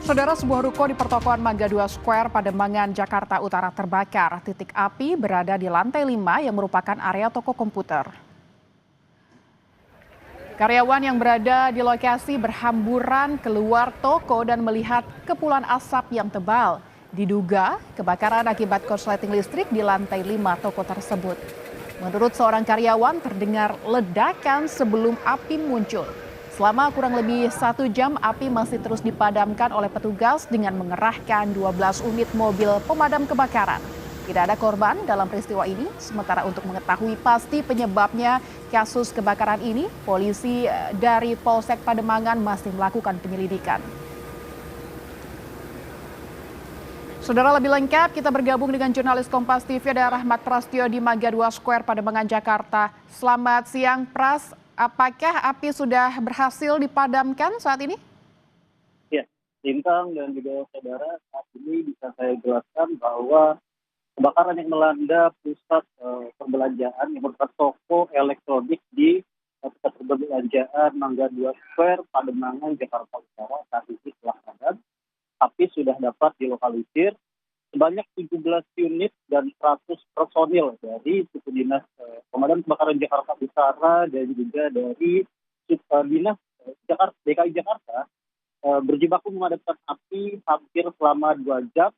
Saudara, sebuah ruko di pertokoan Mangga 2 Square, Pademangan, Jakarta Utara terbakar. Titik api berada di lantai 5 yang merupakan area toko komputer. Karyawan yang berada di lokasi berhamburan keluar toko dan melihat kepulan asap yang tebal. Diduga kebakaran akibat korsleting listrik di lantai 5 toko tersebut. Menurut seorang karyawan, terdengar ledakan sebelum api muncul. Selama kurang lebih 1 jam, api masih terus dipadamkan oleh petugas dengan mengerahkan 12 unit mobil pemadam kebakaran. Tidak ada korban dalam peristiwa ini, sementara untuk mengetahui pasti penyebabnya kasus kebakaran ini, polisi dari Polsek Pademangan masih melakukan penyelidikan. Saudara, lebih lengkap kita bergabung dengan jurnalis Kompas TV ada Rahmat Prastyo di Mangga 2 Square, Pademangan, Jakarta. Selamat siang, Pras. Apakah api sudah berhasil dipadamkan saat ini? Ya, Lintang dan juga saudara, saat ini bisa saya jelaskan bahwa kebakaran yang melanda pusat perbelanjaan yang merupakan toko elektronik di pusat perbelanjaan Mangga 2 Square, Pademangan, Jakarta Utara saat ini telah padam. Api sudah dapat dilokalisir. Sebanyak 17 unit dan 100 personil dari suku dinas pemadam kebakaran Jakarta Utara dan juga dari dinas DKI Jakarta berjibaku memadamkan api hampir selama 2 jam,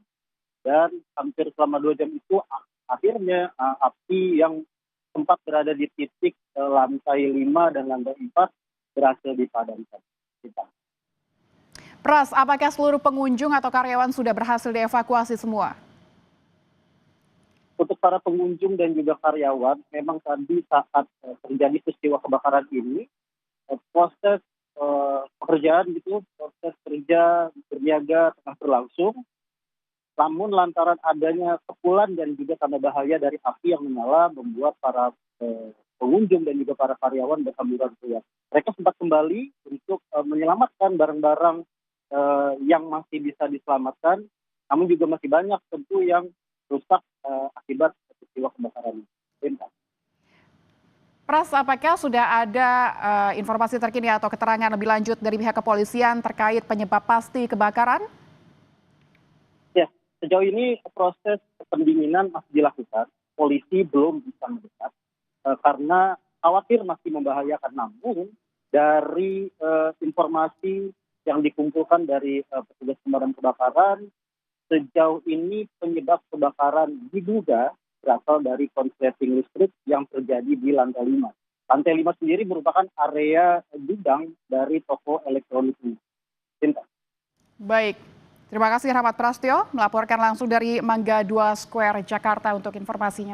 dan hampir selama 2 jam itu akhirnya api yang sempat berada di titik lantai 5 dan lantai 4 berhasil dipadamkan. Pras, apakah seluruh pengunjung atau karyawan sudah berhasil dievakuasi semua? Untuk para pengunjung dan juga karyawan, memang tadi saat terjadi peristiwa kebakaran ini, proses pekerjaan gitu, proses kerja berniaga tengah berlangsung. Namun lantaran adanya kepulan dan juga tanda bahaya dari api yang menyala, membuat para pengunjung dan juga para karyawan berhamburan keluar. Mereka sempat kembali untuk menyelamatkan barang-barang yang masih bisa diselamatkan, namun juga masih banyak tentu yang rusak akibat peristiwa kebakaran ini. Pras, apakah sudah ada informasi terkini atau keterangan lebih lanjut dari pihak kepolisian terkait penyebab pasti kebakaran? Ya, sejauh ini proses pendinginan masih dilakukan. Polisi belum bisa mendekat karena khawatir masih membahayakan. Namun dari informasi yang dikumpulkan dari petugas pemadam kebakaran, sejauh ini penyebab kebakaran diduga berasal dari korsleting listrik yang terjadi di lantai 5. Lantai 5 sendiri merupakan area gudang dari toko elektronik ini. Baik, terima kasih Rahmat Prastyo melaporkan langsung dari Mangga 2 Square, Jakarta untuk informasinya.